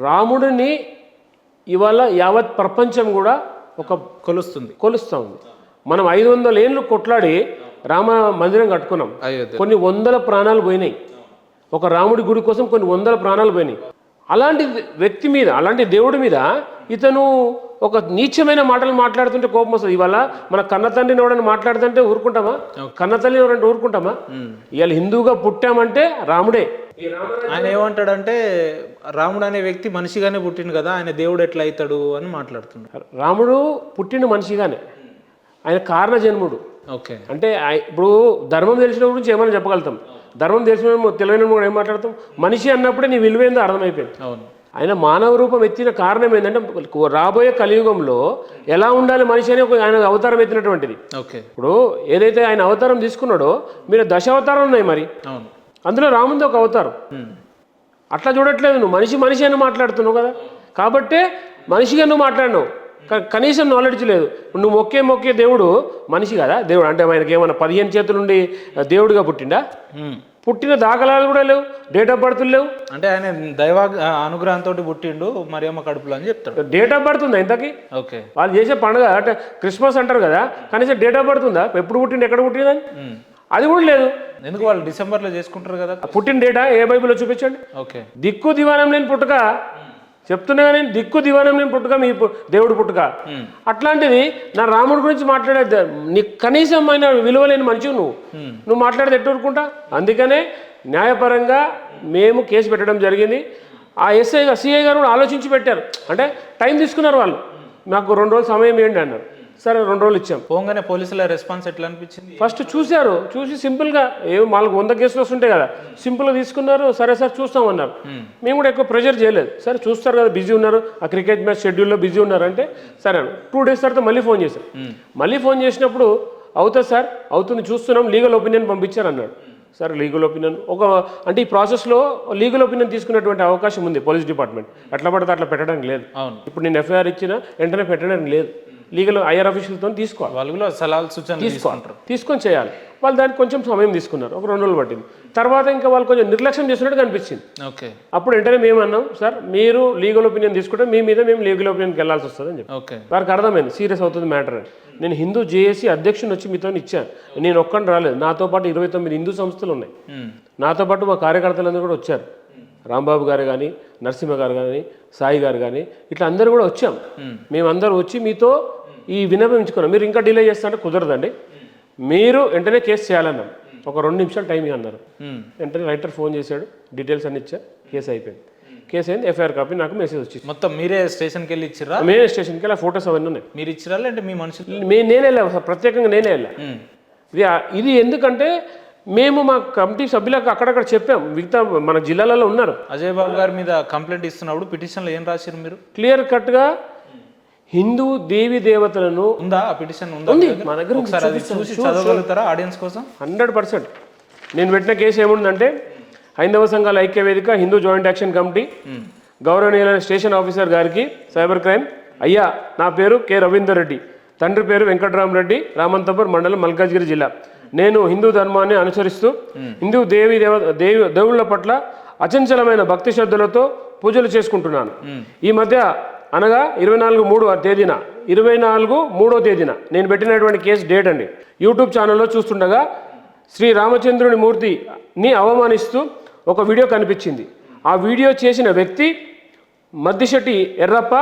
రాముడిని ఇవాళ యావత్ ప్రపంచం కూడా ఒక కొలుస్తూ ఉంది. మనం 500 ఏళ్ళు కొట్లాడి రామ మందిరం కట్టుకున్నాం. కొన్ని వందల ప్రాణాలు పోయినాయి. ఒక రాముడి గుడి కోసం కొన్ని వందల ప్రాణాలు పోయినాయి. అలాంటి వ్యక్తి మీద, అలాంటి దేవుడి మీద ఇతను ఒక నీచమైన మాటలు మాట్లాడుతుంటే కోపం వస్తుంది. ఇవాళ మన కన్న తండ్రిని ఎవడని మాట్లాడుతుంటే ఊరుకుంటామా? కన్న తల్లిని ఎవరంటే ఊరుకుంటామా? ఇవాళ హిందువుగా పుట్టామంటే రాముడే. ఆయన ఏమంటాడంటే రాముడు అనే వ్యక్తి మనిషిగానే పుట్టిండు కదా, ఆయన దేవుడు ఎట్లా అవుతాడు అని మాట్లాడుతున్నాడు. రాముడు పుట్టిండు మనిషిగానే, ఆయన కారణ జన్ముడు. ఓకే, అంటే ఇప్పుడు ధర్మం తెలిసిన గురించి ఏమైనా చెప్పగలుగుతాం, ధర్మం తెలిసిన తెలియని కూడా ఏం మాట్లాడతాం? మనిషి అన్నప్పుడే నీ విలువేందో అర్థమైపోయింది. అవును, ఆయన మానవ రూపం ఎత్తిన కారణం ఏంటంటే రాబోయే కలియుగంలో ఎలా ఉండాలి మనిషి అని ఆయన అవతారం ఎత్తినటువంటిది. ఓకే, ఇప్పుడు ఏదైతే ఆయన అవతారం తీసుకున్నాడో మీరు దశావతారాలు ఉన్నాయి, మరి అవును, అందులో రాముంది ఒక అవతారం. అట్లా చూడట్లేదు, నువ్వు మనిషి అని మాట్లాడుతున్నావు కదా, కాబట్టే మనిషిగా నువ్వు మాట్లాడినావు. కనీసం నాలెడ్జ్ లేదు. నువ్వు మొక్కే దేవుడు మనిషి కదా. దేవుడు అంటే ఆయనకి ఏమన్నా 15 చేతుల నుండి దేవుడిగా పుట్టిండా? పుట్టిన దాఖలాలు కూడా లేవు, డేట్ ఆఫ్ బర్త్ లేవు. అంటే ఆయన దైవ అనుగ్రహంతో పుట్టిండు మరియమ్మ కడుపులో అని చెప్తాడు. డేట్ ఆఫ్ బర్త్ ఉందా ఇంతకి? ఓకే, వాళ్ళు చేసే పండుగ అంటే క్రిస్మస్ అంటారు కదా, కనీసం డేట్ ఆఫ్ బర్త్ ఉందా? ఎప్పుడు పుట్టిండు, ఎక్కడ పుట్టిందని అది కూడా లేదు. ఎందుకు? వాళ్ళు డిసెంబర్లో చేసుకుంటారు కదా. పుట్టిన డేటా ఏ బైబిల్లో చూపించండి. ఓకే, దిక్కు దివానం లేని పుట్టుక చెప్తున్నా, నేను దిక్కు దివానం లేని పుట్టుక మీ దేవుడు పుట్టుక. అట్లాంటిది నా రాముడి గురించి మాట్లాడే నీకు కనీసం అయిన విలువ లేని మనిషి నువ్వు మాట్లాడేది ఎట్టు ఊరుకుంటా? అందుకనే న్యాయపరంగా మేము కేసు పెట్టడం జరిగింది. ఆ సిఐ గారు కూడా ఆలోచించి పెట్టారు. అంటే టైం తీసుకున్నారు వాళ్ళు, మాకు 2 రోజులు సమయం ఏంటి అన్నారు. సరే 2 రోజులు ఇచ్చాం. పోగానే పోలీసుల రెస్పాన్స్ ఎట్లా అనిపించింది? ఫస్ట్ చూసి సింపుల్గా వాళ్ళకి 100 కేసులు వస్తుంటాయి కదా, సింపుల్గా తీసుకున్నారు. సరే సార్ చూస్తామన్నారు. మేము కూడా ఎక్కువ ప్రెషర్ చేయలేదు. సరే చూస్తారు కదా, బిజీ ఉన్నారు, ఆ క్రికెట్ మ్యాచ్ షెడ్యూల్లో బిజీ ఉన్నారు అంటే సరే 2 డేస్ తర్వాత మళ్ళీ ఫోన్ చేశారు. మళ్ళీ ఫోన్ చేసినప్పుడు అవుతుంది సార్, అవుతుంది, చూస్తున్నాం, లీగల్ ఒపీనియన్ పంపించారు అన్నాడు. సరే లీగల్ ఒపీనియన్ అంటే ఈ ప్రాసెస్లో లీగల్ ఒపీనియన్ తీసుకునేటువంటి అవకాశం ఉంది పోలీస్ డిపార్ట్మెంట్. ఎట్లా పడితే అట్లా పెట్టడానికి లేదు. ఇప్పుడు నేను ఎఫ్ఐఆర్ ఇచ్చినా వెంటనే పెట్టడానికి లేదు. లీగల్ ఐఆర్ ఆఫీసులతో తీసుకోవాలి, వాళ్ళు కూడా సలహాలు సూచనలు తీసుకొని చేయాలి. వాళ్ళు దానికి కొంచెం సమయం తీసుకున్నారు, ఒక 2 రోజులు పట్టింది. తర్వాత ఇంకా వాళ్ళు కొంచెం నిర్లక్ష్యం చేస్తున్నట్టు కనిపించింది. ఓకే, అప్పుడు వెంటనే మేము అన్నాం, సార్ మీరు లీగల్ ఒపీనియన్ తీసుకుంటే మీ మీద మేము లీగల్ ఒపీనియన్కి వెళ్ళాల్సి వస్తుంది అని చెప్పి. ఓకే, వారికి అర్థమైంది సీరియస్ అవుతుంది మ్యాటర్ అని. నేను హిందూ జేఏసీ అధ్యక్షుని వచ్చి మీతో ఇచ్చాను. నేను ఒక్కడిని రాలేదు, నాతో పాటు 29 హిందూ సంస్థలు ఉన్నాయి. నాతో పాటు మా కార్యకర్తలందరూ కూడా వచ్చారు. రాంబాబు గారు కానీ, నరసింహ గారు కానీ, సాయి గారు కానీ, ఇట్లా అందరూ కూడా వచ్చాం. మేమందరూ వచ్చి మీతో ఈ విన్నవించుకున్నాం. మీరు ఇంకా డిలే చేస్తారంటే కుదరదండి, మీరు వెంటనే కేసు చేయాలన్నాం. ఒక 2 నిమిషాలు టైం అన్నారు. వెంటనే రైటర్ ఫోన్ చేశాడు, డీటెయిల్స్ అన్ని ఇచ్చా, కేసు అయిపోయింది. కేసు అయింది, ఎఫ్ఐఆర్ కాపీ నాకు మెసేజ్ వచ్చింది. మొత్తం మీరే స్టేషన్కి వెళ్ళి ఇచ్చిరా? మేమే స్టేషన్కి వెళ్ళి, ఫోటోస్ అవన్నీ ఉన్నాయి. మీరు ఇచ్చిరా అంటే మీ మనుషులు? నేనే వెళ్ళా, ప్రత్యేకంగా నేనే వెళ్ళా. ఇది ఎందుకంటే మేము మా కమిటీ సభ్యులకు అక్కడక్కడ చెప్పాం, మిగతా మన జిల్లాలలో ఉన్నారు. అజయ్ బాబు గారి మీద కంప్లైంట్ ఇస్తున్నప్పుడు పిటిషన్లో ఏం రాశారు మీరు? క్లియర్ కట్గా హిందూ దేవి దేవతలను ఉందా? ఆ పిటిషన్ ఉందా మా దగ్గర? ఒకసారి అది చూసి చదవగలుగుతారా ఆడియన్స్ కోసం? 100%. నేను పెట్టిన కేసు ఏముందంటే, హైందవ సంఘాల ఐక్య వేదిక, హిందూ జాయింట్ యాక్షన్ కమిటీ, గౌరవనీయులైన స్టేషన్ ఆఫీసర్ గారికి సైబర్ క్రైమ్. అయ్యా, నా పేరు కె రవీందర్ రెడ్డి, తండ్రి పేరు వెంకటరామరెడ్డి, రామంతపూర్ మండలం, మల్కాజ్గిరి జిల్లా. నేను హిందూ ధర్మాన్ని అనుసరిస్తూ హిందూ దేవుళ్ళ పట్ల అచంచలమైన భక్తి శ్రద్ధలతో పూజలు చేసుకుంటున్నాను. ఈ మధ్య అనగా 24/3 తేదీన నేను పెట్టినటువంటి కేసు డేట్ అండి. యూట్యూబ్ ఛానల్లో చూస్తుండగా శ్రీ రామచంద్రుని మూర్తిని అవమానిస్తూ ఒక వీడియో కనిపించింది. ఆ వీడియో చేసిన వ్యక్తి మద్దిశెట్టి ఎర్రప్ప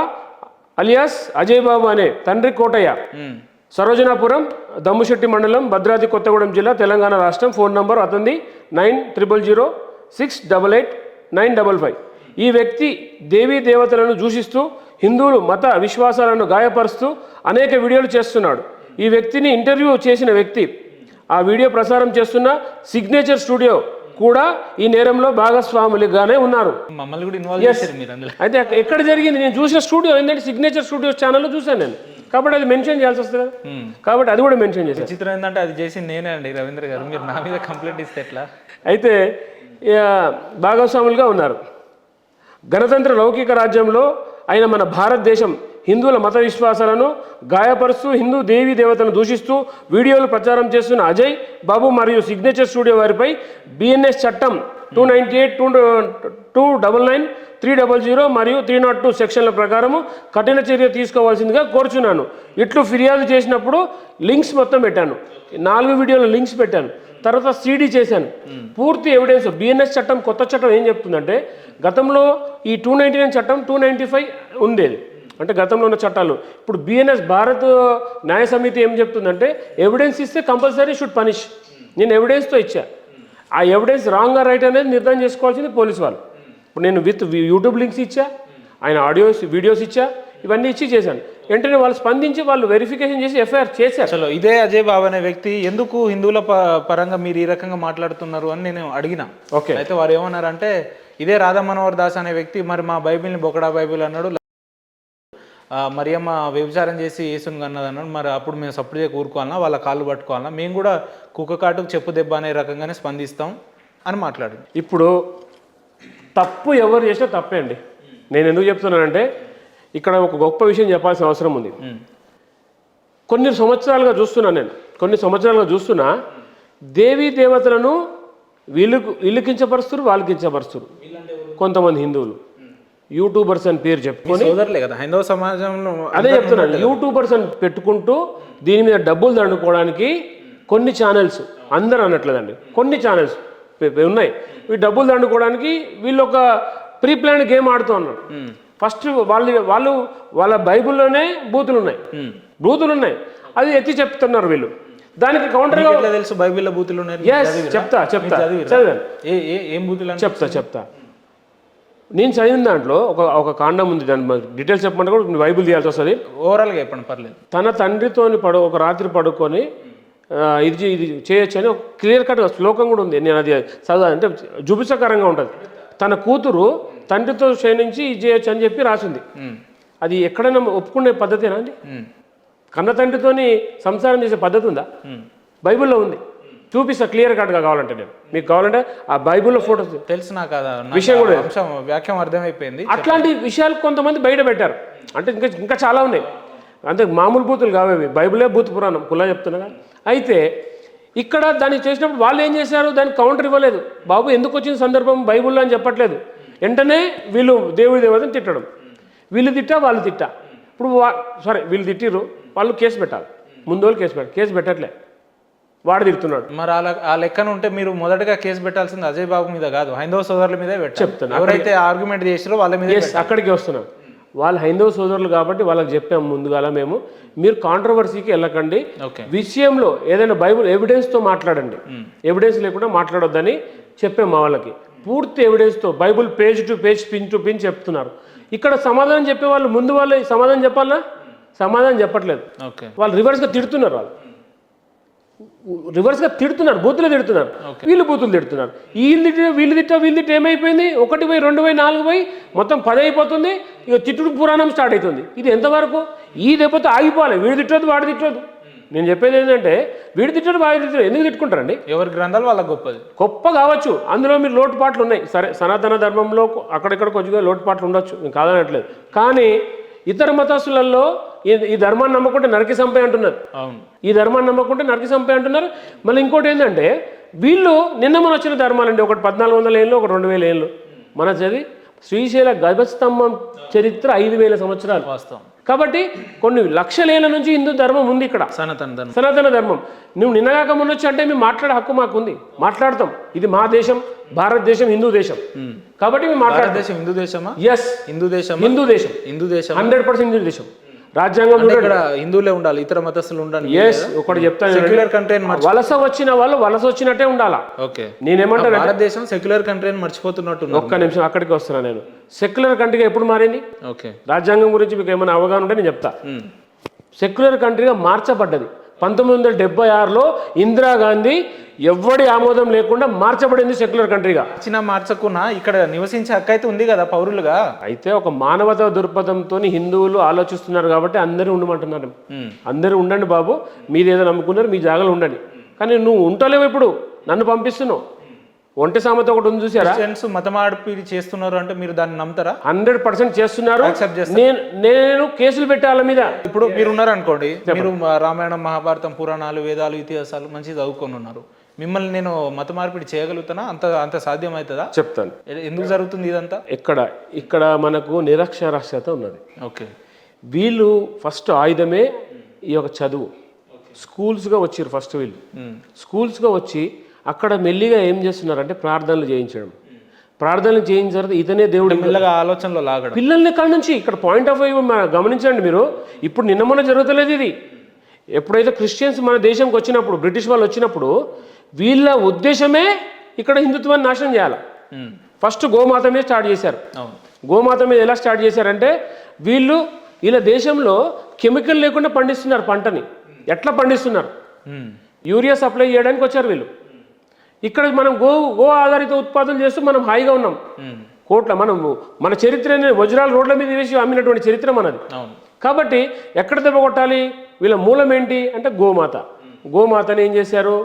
అలియాస్ అజయ్ బాబు అనే తండ్రి కోటయ్య, సరోజనాపురం, దమ్ముశెట్టి మండలం, భద్రాద్రి కొత్తగూడెం జిల్లా, తెలంగాణ రాష్ట్రం. ఫోన్ నంబర్ అతనిది 9000068895. ఈ వ్యక్తి దేవీ దేవతలను దూషిస్తూ హిందువులు మత విశ్వాసాలను గాయపరుస్తూ అనేక వీడియోలు చేస్తున్నాడు. ఈ వ్యక్తిని ఇంటర్వ్యూ చేసిన వ్యక్తి, ఆ వీడియో ప్రసారం చేస్తున్న సిగ్నేచర్ స్టూడియో కూడా ఈ నేరంలో భాగస్వాములుగానే ఉన్నారు. మమ్మల్ని కూడా ఇన్వాల్వ్ చేశారు మీరు అందులో. అయితే ఎక్కడ జరిగింది? నేను చూసిన స్టూడియో ఏంటంటే సిగ్నేచర్ స్టూడియో ఛానల్లో చూశాను నేను, కాబట్టి అది మెన్షన్ చేయాల్సి వస్తుంది కదా, కాబట్టి అది కూడా మెన్షన్ చేశాను. చిత్రం ఏంటంటే అది చేసి నేనే అండి రవీంద్ర గారు, మీరు నా మీద కంప్లైంట్ ఇస్తే ఎట్లా? అయితే భాగస్వాములుగా ఉన్నారు. గణతంత్ర లౌకిక రాజ్యంలో అయిన మన భారతదేశం హిందువుల మత విశ్వాసాలను గాయపరుస్తూ హిందూ దేవీ దేవతలను దూషిస్తూ వీడియోలు ప్రచారం చేస్తున్న అజయ్ బాబు మరియు సిగ్నేచర్ స్టూడియో వారిపై బిఎన్ఎస్ చట్టం 298, 299, 300 మరియు 302 సెక్షన్ల ప్రకారము కఠిన చర్య తీసుకోవాల్సిందిగా కోరుచున్నాను. ఇట్లు ఫిర్యాదు చేసినప్పుడు లింక్స్ మొత్తం పెట్టాను, 4 వీడియోల లింక్స్ పెట్టాను, తర్వాత సీడీ చేశాను. పూర్తి ఎవిడెన్స్. బిఎన్ఎస్ చట్టం కొత్త చట్టం ఏం చెప్తుందంటే గతంలో ఈ 299 చట్టం 295 ఉండేది, అంటే గతంలో ఉన్న చట్టాలు. ఇప్పుడు బిఎన్ఎస్ భారత్ న్యాయ సమితి ఏం చెప్తుందంటే ఎవిడెన్స్ ఇస్తే కంపల్సరీ షుడ్ పనిష్. నేను ఎవిడెన్స్తో ఇచ్చా, ఆ ఎవిడెన్స్ రాంగ్ రైట్ అనేది నిర్ధారణ చేసుకోవాల్సింది పోలీసు వాళ్ళు. ఇప్పుడు నేను విత్ యూట్యూబ్ లింక్స్ ఇచ్చా, ఆయన ఆడియోస్ వీడియోస్ ఇచ్చా, ఇవన్నీ ఇచ్చి చేశాను. వెంటనే వాళ్ళు స్పందించి వాళ్ళు వెరిఫికేషన్ చేసి ఎఫ్ఐఆర్ చేశారు. అసలు ఇదే అజయ్ బాబు అనే వ్యక్తి ఎందుకు హిందువుల పరంగా మీరు ఈ రకంగా మాట్లాడుతున్నారు అని నేను అడిగిన. ఓకే, అయితే వారు ఏమన్నారంటే ఇదే రాధా మనోహర్ దాస్ అనే వ్యక్తి మరి మా బైబిల్ని బొకడా బైబిల్ అన్నాడు, మరియమ్మ వ్యభిచారం చేసి యేసుని అన్నది అన్నాడు. మరి అప్పుడు మేము సపోర్ట్ చేయక ఊరుకోవాలన్నా, వాళ్ళ కాళ్ళు పట్టుకోవాలన్నా, మేము కూడా కుక్క కాటుకు చెప్పు దెబ్బ అనే రకంగానే స్పందిస్తాం అని మాట్లాడు. ఇప్పుడు తప్పు ఎవరు చేసినా తప్పే అండి. నేను ఎందుకు చెప్తున్నానంటే ఇక్కడ ఒక గొప్ప విషయం చెప్పాల్సిన అవసరం ఉంది. కొన్ని సంవత్సరాలుగా చూస్తున్నా దేవీ దేవతలను వీళ్ళు కించపరుస్తారు, వాళ్ళు కించపరుస్తారు. కొంతమంది హిందువులు యూట్యూబర్స్ అని పేరు చెప్పుకొని, సోదరులే కదా హైందవ సమాజంలో, అదే చెప్తున్నాను, యూట్యూబర్స్ అని పెట్టుకుంటూ దీని మీద డబ్బులు దండుకోవడానికి కొన్ని ఛానల్స్, అందరూ అనట్లేదండి, కొన్ని ఛానల్స్ ఉన్నాయి. ఈ డబ్బులు దండుకోవడానికి వీళ్ళు ఒక ప్రీ ప్లాన్ గేమ్ ఆడుతూ ఉన్నారు. ఫస్ట్ వాళ్ళ బైబిల్లోనే బూతులు ఉన్నాయి, అది ఎత్తి చెప్తున్నారు వీళ్ళు. దానికి కౌంటర్గా తెలుసు బైబిల్లో బూతులు ఉన్నాయి. చెప్తా ఏం బూతులు చెప్తా. నేను చదివిన దాంట్లో ఒక కాండం ఉంది, దాని డీటెయిల్స్ చెప్పమంటే కూడా బైబిల్ తీయాల్సి వస్తుంది. ఓవరాల్గా చెప్పండి పర్లేదు. ఒక తండ్రితోని ఒక రాత్రి పడుకొని ఇది చేయొచ్చు అని ఒక క్లియర్ కట్ శ్లోకం కూడా ఉంది. నేను అది చదువు అంటే జుబిసకరంగా ఉంటుంది. తన కూతురు తండ్రితో క్షయించి ఇది చేయొచ్చు అని చెప్పి రాసింది. అది ఎక్కడైనా ఒప్పుకునే పద్ధతేనా అండి? కన్న తండ్రితోని సంసారం చేసే పద్ధతి ఉందా? బైబిల్లో ఉంది, చూపిస్తా క్లియర్ కట్గా. కావాలంటే నేను మీకు కావాలంటే ఆ బైబిల్లో ఫోటోస్ తెలుసు నాకు, విషయం కూడా వ్యాఖ్యం అర్థమైపోయింది. అట్లాంటి విషయాలు కొంతమంది బయట పెట్టారు. అంటే ఇంకా చాలా ఉన్నాయి, అంతే మామూలు బూతులు కావేవి. బైబిలే బూత్ పురాణం కులా చెప్తున్నా. అయితే ఇక్కడ దాన్ని చేసినప్పుడు వాళ్ళు ఏం చేశారు, దానికి కౌంటర్ ఇవ్వలేదు. బాబు ఎందుకు వచ్చిన సందర్భం బైబిల్లో అని చెప్పట్లేదు. వెంటనే వీళ్ళు దేవుడి దేవతని తిట్టడం, వీళ్ళు తిట్టా వాళ్ళు తిట్టా. ఇప్పుడు సరే వీళ్ళు తిట్టిరు, వాళ్ళు కేసు పెట్టాలి, ముందు వాళ్ళు కేసు పెట్టట్లే, వాడు తిడుతున్నాడు. మరి ఆ లెక్కన ఉంటే మీరు మొదటగా కేసు పెట్టాల్సింది అజయ్ బాబు మీద కాదు, హైందవ సోదరుల మీదే చెప్తాను. ఎవరైతే ఆర్గ్యుమెంట్ చేసారో వాళ్ళ మీద. అక్కడికి వస్తున్నాం. వాళ్ళు హైందవ సోదరులు కాబట్టి వాళ్ళకి చెప్పాము ముందుగాల మేము, మీరు కాంట్రవర్సీకి వెళ్ళకండి, విషయంలో ఏదైనా బైబిల్ ఎవిడెన్స్తో మాట్లాడండి, ఎవిడెన్స్ లేకుండా మాట్లాడొద్దని చెప్పాము మా వాళ్ళకి. పూర్తి ఎవిడెన్స్తో Bible page to page, pin to pin చెప్తున్నారు. ఇక్కడ సమాధానం చెప్పే వాళ్ళు ముందు వాళ్ళు సమాధానం చెప్పాలన్నా సమాధానం చెప్పట్లేదు. వాళ్ళు రివర్స్గా తిడుతున్నారు, బూతులు తిడుతున్నారు, వీళ్ళు బూతులు తిడుతున్నారు. వీళ్ళు తిట్ట ఏమైపోయింది, 1 పోయి 2 పోయి 4 పోయి మొత్తం 10 అయిపోతుంది. ఇక తిట్టుడు పురాణం స్టార్ట్ అవుతుంది. ఇది ఎంతవరకు? ఈ దెబ్బతో ఆగిపోవాలి. వీడు తిట్టదు, వాడు తిట్టదు. నేను చెప్పేది ఏంటంటే వీడు తిట్టడు, వాడు తిట్టడు, ఎందుకు తిట్టుకుంటారండి? ఎవరి గ్రంథాలు వాళ్ళకి గొప్ప కావచ్చు, అందులో మీరు లోటుపాట్లు ఉన్నాయి. సరే, సనాతన ధర్మంలో అక్కడెక్కడ కొద్దిగా లోటుపాట్లు ఉండొచ్చు, నేను కాదనట్లేదు. కానీ ఇతర మతస్థులలో ఈ ధర్మాన్ని నమ్మకుంటే నరికి సంపే అంటున్నారు. ఈ ధర్మాన్ని నమ్మకుంటే నరికి సంపే అంటున్నారు. మళ్ళీ ఇంకోటి ఏంటంటే వీళ్ళు నిన్న మన వచ్చిన ధర్మాలండి, ఒకటి 1400 ఏళ్ళు, ఒకటి 2000 ఏళ్ళు. మన చదివి శ్రీశైల గర్భస్తంభం చరిత్ర 5000 సంవత్సరాలు వాస్తవం. కాబట్టి కొన్ని లక్షల ఏళ్ళ నుంచి హిందూ ధర్మం ఉంది ఇక్కడ, సనాతన ధర్మం. నువ్వు నిన్నగాక మొన్నొచ్చి అంటే మేము మాట్లాడే హక్కు మాకుంది, మాట్లాడతాం. ఇది మా దేశం, భారతదేశం హిందూ దేశం. కాబట్టి మేము మాట్లాడతాం. హిందూ దేశమా? ఎస్, హిందూ దేశం 100% హిందూ దేశం. రాజ్యాంగం హిందువులే ఉండాలి, ఇతర మతస్థులు ఉండాలి. ఒకటి చెప్తాను, సెక్యులర్ కంట్రీ వలస వచ్చిన వాళ్ళు వలస వచ్చినట్టే ఉండాలా. నేనేమంటాను, భారతదేశం సెక్యులర్ కంట్రీ అని మర్చిపోతున్నట్టు. ఒక్క నిమిషం అక్కడికి వస్తున్నా. నేను సెక్యులర్ కంట్రీగా ఎప్పుడు మారింది? రాజ్యాంగం గురించి మీకు ఏమైనా అవగాహన ఉంటే నేను చెప్తా. సెక్యులర్ కంట్రీగా మార్చబడ్డది 1976లో ఇందిరాగాంధీ ఎవడి ఆమోదం లేకుండా మార్చబడింది సెక్యులర్ కంట్రీగా. మార్చకున్నా ఇక్కడ నివసించే హక్కు అయితే ఉంది కదా పౌరులుగా. అయితే ఒక మానవతా దృక్పథంతో హిందువులు ఆలోచిస్తున్నారు కాబట్టి అందరూ ఉండమంటున్నారు. అందరూ ఉండండి బాబు, మీరు ఏదో నమ్ముకున్నారు, మీ జాగాలో ఉండండి. కానీ నువ్వు ఉంటలేవు, ఇప్పుడు నన్ను పంపిస్తున్నావు. ఒంటె సామెత ఒకటి ఉంది చూసారా? క్రిస్టియన్స్ మత మార్పిడి చేస్తున్నారు అంటే మీరు దాన్ని నమ్ముతారా? 100% చేస్తున్నారు. యాక్సెప్ట్ చేస్తారు. నేను కేసులు పెట్టే వాళ్ళ మీద. ఇప్పుడు మీరు ఉన్నారు అనుకోండి, మీరు రామాయణం, మహాభారతం, పురాణాలు, వేదాలు, ఇతిహాసాలు మంచిగా చదువుకొని ఉన్నారు. మిమ్మల్ని నేను మత మార్పిడి చేయగలుగుతానా? అంత సాధ్యం అవుతుందా? చెప్తాను ఎందుకు జరుగుతుంది ఇదంతా. ఇక్కడ మనకు నిరక్షరాస్యత ఉన్నది. ఓకే. వీళ్ళు ఫస్ట్ ఆయుధమే ఈ యొక్క చదువు. స్కూల్స్గా వచ్చారు ఫస్ట్ వీళ్ళు. స్కూల్స్గా వచ్చి అక్కడ మెల్లిగా ఏం చేస్తున్నారంటే ప్రార్థనలు చేయించడం. ప్రార్థనలు చేయించిన తర్వాత ఇతనే దేవుడు మెల్లగా ఆలోచనలో లాగడం పిల్లల్ని ఇక్కడ నుంచి. ఇక్కడ పాయింట్ ఆఫ్ వ్యూ గమనించండి మీరు. ఇప్పుడు నిన్న మొన్న జరుగుతలేదు ఇది. ఎప్పుడైతే క్రిస్టియన్స్ మన దేశంకి వచ్చినప్పుడు, బ్రిటిష్ వాళ్ళు వచ్చినప్పుడు, వీళ్ళ ఉద్దేశమే ఇక్కడ హిందుత్వాన్ని నాశనం చేయాలి. ఫస్ట్ గోమాత మీద స్టార్ట్ చేశారు. గోమాత మీద ఎలా స్టార్ట్ చేశారంటే వీళ్ళ దేశంలో కెమికల్ లేకుండా పండిస్తున్నారు పంటని. ఎట్లా పండిస్తున్నారు? యూరియా సప్లై చేయడానికి వచ్చారు వీళ్ళు. ఇక్కడ మనం గో ఆధారిత ఉత్పాదన చేస్తూ మనం హాయిగా ఉన్నాం. కోట్ల మన చరిత్రని వజ్రాల రోడ్ల మీద వేసి అమ్మినటువంటి చరిత్ర మనది. కాబట్టి ఎక్కడ దెబ్బ కొట్టాలి? వీళ్ళ మూలం ఏంటి అంటే గోమాత. గోమాతని ఏం చేశారు?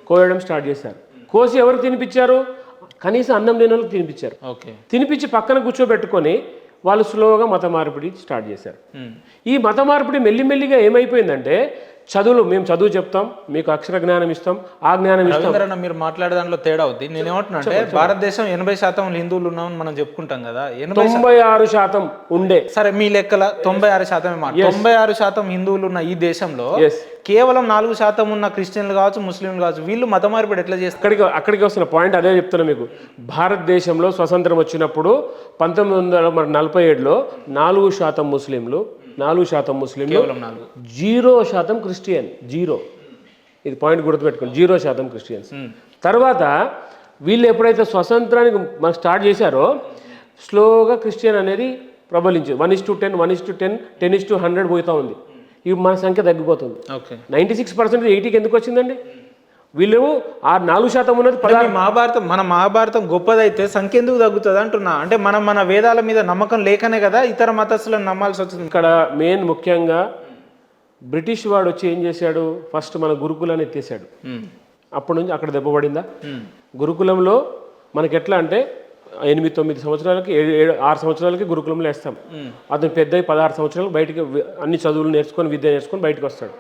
కోయడం స్టార్ట్ చేశారు. కోసి ఎవరు తినిపించారు? కనీసం అన్నం లేని వాళ్ళకి తినిపించారు. తినిపించి పక్కన కూర్చోబెట్టుకొని వాళ్ళు స్లోగా మత మార్పిడి స్టార్ట్ చేశారు. ఈ మత మార్పిడి మెల్లిమెల్లిగా ఏమైపోయిందంటే చదువులు, మేము చదువు చెప్తాం, మీకు అక్షర జ్ఞానం ఇస్తాం, ఆ జ్ఞానం ఇస్తాం. మీరు మాట్లాడే దాంట్లో తేడా అవుద్ది. నేను ఏమంటున్నా అంటే భారతదేశం 80% హిందువులు ఉన్నామని మనం చెప్పుకుంటాం కదా. 96% ఉండే. సరే మీ లెక్కల 96% 96% హిందువులు ఉన్న ఈ దేశంలో కేవలం 4% ఉన్న క్రిస్టియన్లు కావచ్చు, ముస్లింలు కావచ్చు, వీళ్ళు మత మార్పిడి ఎట్లా చేస్తారు? అక్కడికి వస్తున్న పాయింట్ అదే చెప్తున్నా మీకు. భారతదేశంలో స్వతంత్రం వచ్చినప్పుడు 1947లో 4% ముస్లింలు, 4% ముస్లింలు, 0% క్రిస్టియన్. 0. ఇది పాయింట్ గుర్తుపెట్టుకోండి. 0% క్రిస్టియన్స్. తర్వాత వీళ్ళు ఎప్పుడైతే స్వతంత్రానికి మనకు స్టార్ట్ చేశారో స్లోగా క్రిస్టియన్ అనేది ప్రబలించింది. 1:10, 1:10, 10:100 పోతా ఉంది. ఇవి మన సంఖ్య తగ్గిపోతుంది. 96% 80కి ఎందుకు వచ్చిందండి? వీళ్ళు ఆ 4% ఉన్నది. మన మహాభారతం గొప్పదైతే సంఖ్య ఎందుకు తగ్గుతుంది అంటున్నా. అంటే మన వేదాల మీద నమ్మకం లేకనే కదా ఇతర మతస్థులను నమ్మాల్సి వచ్చింది. ఇక్కడ మెయిన్ ముఖ్యంగా బ్రిటిష్ వాడు వచ్చి ఏం చేశాడు? ఫస్ట్ మన గురుకులాన్ని ఎత్తేసాడు. అప్పటి నుంచి అక్కడ దెబ్బపడిందా? గురుకులంలో మనకి ఎట్లా అంటే 8-9 సంవత్సరాలకి 6 సంవత్సరాలకి గురుకులంలో వేస్తాం. అతను పెద్ద 16 సంవత్సరాలు బయటికి అన్ని చదువులు నేర్చుకొని, విద్య నేర్చుకొని బయటకు వస్తాడు.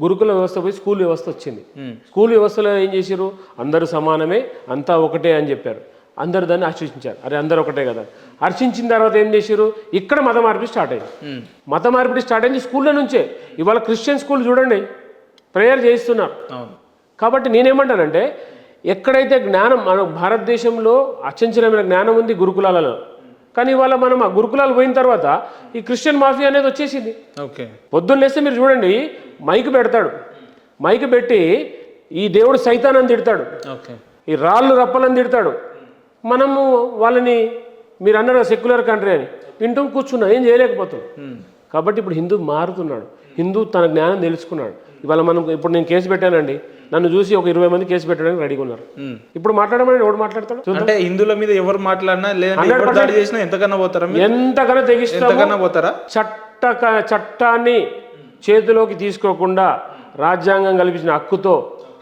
గురుకుల వ్యవస్థ పోయి స్కూల్ వ్యవస్థ వచ్చింది. స్కూల్ వ్యవస్థలో ఏం చేశారు? అందరూ సమానమే, అంతా ఒకటే అని చెప్పారు. అందరు దాన్ని హర్షించారు. అరే అందరు ఒకటే కదా. హర్షించిన తర్వాత ఏం చేశారు? ఇక్కడ మత మార్పిడి స్టార్ట్ అయింది. మత మార్పిడి స్టార్ట్ అయింది స్కూళ్ళ నుంచే. ఇవాళ క్రిస్టియన్ స్కూల్ చూడండి, ప్రేయర్ చేయిస్తున్నారు. కాబట్టి నేనేమంటానంటే ఎక్కడైతే జ్ఞానం, మన భారతదేశంలో అచంచలమైన జ్ఞానం ఉంది గురుకులాలలో, కానీ ఇవాళ మనం ఆ గురుకులాలు పోయిన తర్వాత ఈ క్రిస్టియన్ మాఫియా అనేది వచ్చేసింది. పొద్దున్న లేస్తే మీరు చూడండి, మైక్ పెడతాడు. మైక్ పెట్టి ఈ దేవుడు సైతాన్ తిడతాడు, ఈ రాళ్ళు రప్పలని తిడతాడు. మనము వాళ్ళని మీరు అన్నారు సెక్యులర్ కంట్రీ అని వింటూ కూర్చున్నాం, ఏం చేయలేకపోతున్నాం. కాబట్టి ఇప్పుడు హిందూ మారుతున్నాడు. హిందూ తన జ్ఞానం తెలుసుకున్నాడు. ఇవాళ ఇప్పుడు నేను కేసు పెట్టానండి, నన్ను చూసి ఒక 20 మంది కేసు పెట్టడానికి రెడీగా ఉన్నారు. ఇప్పుడు మాట్లాడమని ఎవడు మాట్లాడతాడు? అంటే హిందువుల మీద ఎవరు మాట్లాడినా చేసినా ఎంతకన్నా పోతారా? ఎంతకన్నా తెగిస్తారా? చట్టాన్ని చేతిలోకి తీసుకోకుండా రాజ్యాంగం కల్పించిన హక్కుతో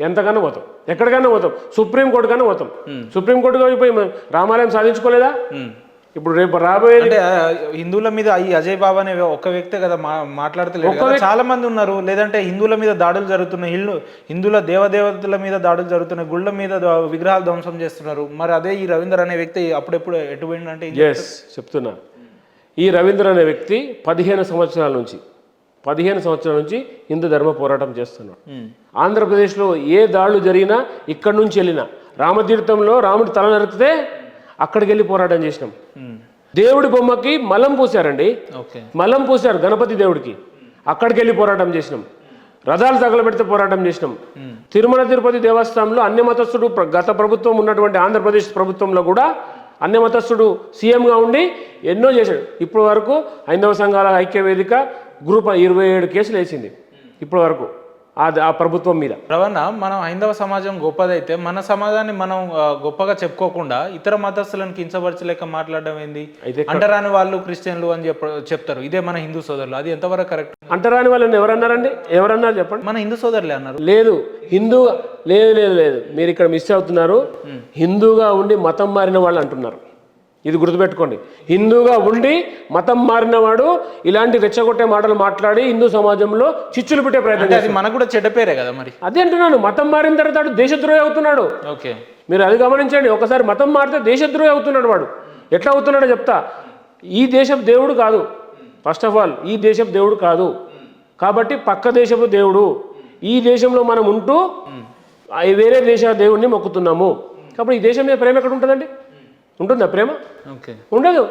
ఎంతకన్నా పోతాం, ఎక్కడికన్నా పోతాం. సుప్రీంకోర్టు కన్నా పోతాం. సుప్రీంకోర్టుగా పోయి రామాలయం సాధించుకోలేదా? ఇప్పుడు రేపు రాబోయేది హిందువుల మీద ఈ అజయ్ బాబా అనే ఒక వ్యక్తే కదా మాట్లాడతలేదు. చాలా మంది ఉన్నారు. లేదంటే హిందువుల మీద దాడులు జరుగుతున్నాయి, హిందువుల దేవదేవతల మీద దాడులు జరుగుతున్నాయి, గుళ్ళ మీద విగ్రహాలు ధ్వంసం చేస్తున్నారు. మరి అదే ఈ రవీంద్ర అనే వ్యక్తి అప్పుడెప్పుడు ఎటు పోయిందంటే చెప్తున్నా. ఈ రవీంద్ర అనే వ్యక్తి 15 సంవత్సరాల నుంచి హిందూ ధర్మ పోరాటం చేస్తున్నాడు. ఆంధ్రప్రదేశ్లో ఏ దాడులు జరిగినా ఇక్కడి నుంచి వెళ్ళినా, రామతీర్థంలో రాముడి తల నరికితే అక్కడికి వెళ్ళి పోరాటం చేసినాం. దేవుడి బొమ్మకి మలం పూసారండి, మలం పూసారు గణపతి దేవుడికి, అక్కడికి వెళ్ళి పోరాటం చేసినాం. రథాలు తగలబెడితే పోరాటం చేసినాం. తిరుమల తిరుపతి దేవస్థానంలో అన్యమతస్థుడు గత ప్రభుత్వం ఉన్నటువంటి ఆంధ్రప్రదేశ్ ప్రభుత్వంలో కూడా అన్యమతస్థుడు సీఎంగా ఉండి ఎన్నో చేశాడు. ఇప్పటి వరకు హైందవ సంఘాల ఐక్య వేదిక గ్రూప్ 27 కేసులు వేసింది. ఇప్పటి వరకు ఆ ప్రభుత్వం మీద. రవణ, మనం హైందవ సమాజం గొప్పదైతే మన సమాజాన్ని మనం గొప్పగా చెప్పుకోకుండా ఇతర మతస్థులను కించపరచలేక మాట్లాడడం ఏంది? అంటరాని వాళ్ళు క్రిస్టియన్లు అని చెప్తారు, ఇదే మన హిందూ సోదరులు. అది ఎంతవరకు కరెక్ట్? అంటరాని వాళ్ళని ఎవరన్నారండి? ఎవరన్నారు చెప్పండి? మన హిందూ సోదరులే అన్నారు. లేదు, హిందూ లేదు లేదు లేదు, మీరు ఇక్కడ మిస్ అవుతున్నారు. హిందూగా ఉండి మతం మారిన వాళ్ళు అంటున్నారు. ఇది గుర్తుపెట్టుకోండి. హిందూగా ఉండి మతం మారినవాడు ఇలాంటి రెచ్చగొట్టే మాటలు మాట్లాడి హిందూ సమాజంలో చిచ్చులు పెట్టే ప్రయత్నం అంటే అది మనకు కూడా చెడ్డ పేరే కదా మరి. అదే అంటున్నాను, మతం మారిన తర్వాత వాడు దేశద్రోహి అవుతున్నాడు. ఓకే, మీరు అది గమనించండి. ఒకసారి మతం మారితే దేశద్రోహి అవుతున్నాడు వాడు. ఎట్లా అవుతున్నాడో చెప్తా. ఈ దేశం దేవుడు కాదు, ఫస్ట్ ఆఫ్ ఆల్ ఈ దేశం దేవుడు కాదు. కాబట్టి పక్క దేశపు దేవుడు. ఈ దేశంలో మనం ఉంటూ వేరే దేశ దేవుడిని మొక్కుతున్నాము. కాబట్టి ఈ దేశం మీద ప్రేమ ఎక్కడ ఉంటుందండి? ఉంటుందా ప్రేమ? ఓకే, ఉండదు.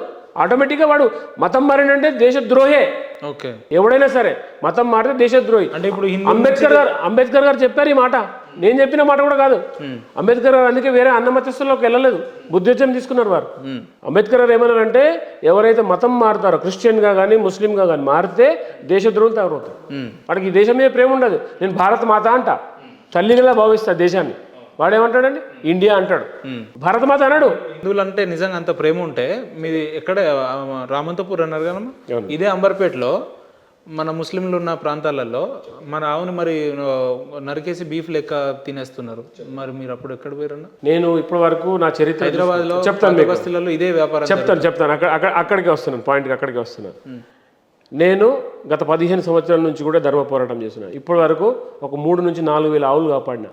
ఆటోమేటిక్గా వాడు మతం మారినంటే దేశద్రోహే. ఓకే, ఎవడైనా సరే మతం మారితే దేశద్రోహి. అంటే ఇప్పుడు అంబేద్కర్ గారు చెప్పారు ఈ మాట. నేను చెప్పిన మాట కూడా కాదు. అంబేద్కర్ గారు అందుకే వేరే అన్న మతస్థుల్లోకి వెళ్ళలేదు, బుద్ధిజం తీసుకున్నారు వారు. అంబేద్కర్ గారు ఏమన్నారంటే ఎవరైతే మతం మారుతారో క్రిస్టియన్గా కానీ ముస్లింగా కానీ మారితే దేశద్రోహులు తయారవుతారు. వాడికి ఈ దేశం మీద ప్రేమ ఉండదు. నేను భారత మాత అంట, తల్లిగా భావిస్తా దేశాన్ని. వాడేమంటాడండి? ఇండియా అంటాడు, భారత మాత అన్నాడు. హిందువులు అంటే నిజంగా అంత ప్రేమ ఉంటే మీది ఎక్కడ రామంతపూర్ అన్నారు కదమ్మా, ఇదే అంబర్పేటలో మన ముస్లింలు ఉన్న ప్రాంతాలలో మన ఆవుని మరి నరికేసి బీఫ్ లెక్క తినేస్తున్నారు. మరి మీరు అప్పుడు ఎక్కడ పోయారన్నా? నేను ఇప్పటి వరకు నా చరిత్ర హైదరాబాద్లో చెప్తాను, బస్తీలలో ఇదే వ్యాపారం చెప్తాను. అక్కడికి వస్తున్నాను, పాయింట్కి అక్కడికి వస్తున్నాను. నేను గత 15 సంవత్సరాల నుంచి కూడా ధర్మ పోరాటం చేస్తున్నాను. ఇప్పటి వరకు ఒక 3 నుంచి 4 వేల ఆవులు కాపాడినా.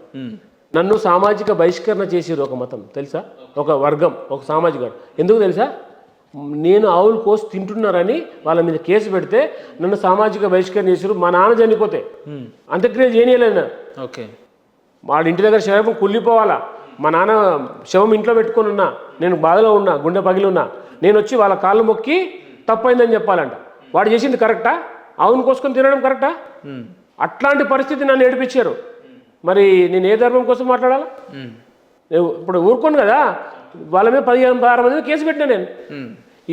నన్ను సామాజిక బహిష్కరణ చేసేది ఒక మతం తెలుసా, ఒక వర్గం, ఒక సామాజిక వర్గం. ఎందుకు తెలుసా? నేను ఆవులు కోసి తింటున్నారని వాళ్ళ మీద కేసు పెడితే నన్ను సామాజిక బహిష్కరణ చేసారు. మా నాన్న చనిపోతే అంత్యక్రియ చేయలేను. ఓకే, వాడి ఇంటి దగ్గర శవం కుళ్ళిపోవాలా, మా నాన్న శవం ఇంట్లో పెట్టుకొని ఉన్నా, నేను బాధలో ఉన్నా, గుండె పగిలి ఉన్నా, నేను వచ్చి వాళ్ళ కాళ్ళు మొక్కి తప్పైందని చెప్పాలంట. వాడు చేసింది కరెక్టా? ఆవును కోసుకొని తినడం కరెక్టా? అట్లాంటి పరిస్థితి నన్ను ఏడిపించారు. మరి నేను ఏ ధర్మం కోసం మాట్లాడాలా? ఇప్పుడు ఊరుకోను కదా, వాళ్ళ మీద 15-16 మంది కేసు పెట్టినా నేను.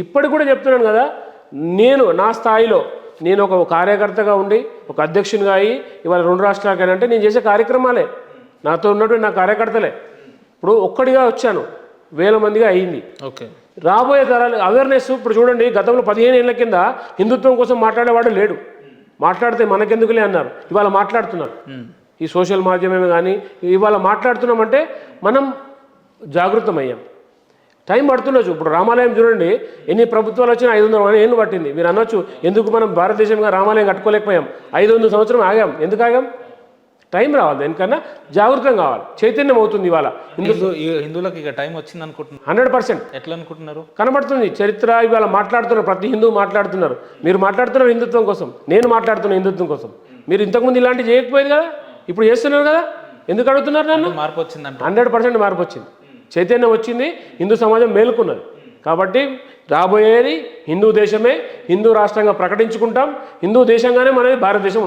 ఇప్పటికి కూడా చెప్తున్నాను కదా, నేను నా స్థాయిలో నేను ఒక కార్యకర్తగా ఉండి ఒక అధ్యక్షునిగా అయ్యి ఇవాళ 2 రాష్ట్రాలకైనా అంటే నేను చేసే కార్యక్రమాలే, నాతో ఉన్నటువంటి నా కార్యకర్తలే. ఇప్పుడు ఒక్కడిగా వచ్చాను, 1000 మందిగా అయ్యింది. ఓకే, రాబోయే తరాలు అవేర్నెస్. ఇప్పుడు చూడండి, గతంలో 15 ఏళ్ల కింద హిందుత్వం కోసం మాట్లాడేవాడు లేడు. మాట్లాడితే మనకెందుకులే అన్నారు. ఇవాళ మాట్లాడుతున్నారు. ఈ సోషల్ మాధ్యమమే కానీ ఇవాళ మాట్లాడుతున్నామంటే మనం జాగృతమయ్యాం. టైం పడుతుండొచ్చు. ఇప్పుడు రామాలయం చూడండి, ఎన్ని ప్రభుత్వాలు వచ్చినా 500 ఏళ్ళు పట్టింది. మీరు అనొచ్చు ఎందుకు మనం భారతదేశంగా రామాలయం కట్టుకోలేకపోయాం, 500 సంవత్సరం ఆగాం. ఎందుకు ఆగాం? టైం రావాలి, దానికన్నా జాగృతం కావాలి, చైతన్యం అవుతుంది. ఇవాళ హిందువులకు ఇక టైం వచ్చింది అనుకుంటున్నారు. 100% ఎట్లా అనుకుంటున్నారు? కనబడుతుంది చరిత్ర. ఇవాళ మాట్లాడుతున్నారు, ప్రతి హిందువు మాట్లాడుతున్నారు. మీరు మాట్లాడుతున్నారు హిందుత్వం కోసం, నేను మాట్లాడుతున్నా హిందుత్వం కోసం. మీరు ఇంతకుముందు ఇలాంటివి చేయకపోయేది కదా, ఇప్పుడు చేస్తున్నారు కదా. ఎందుకు అడుగుతున్నారు నన్ను? మార్పు వచ్చిందంట. 100% మార్పు వచ్చింది, చైతన్యం వచ్చింది, హిందూ సమాజం మేలుకున్నది. కాబట్టి రాబోయేది హిందూ దేశమే, హిందూ రాష్ట్రంగా ప్రకటించుకుంటాం. హిందూ దేశంగానే మనది భారతదేశం ఉంటుంది.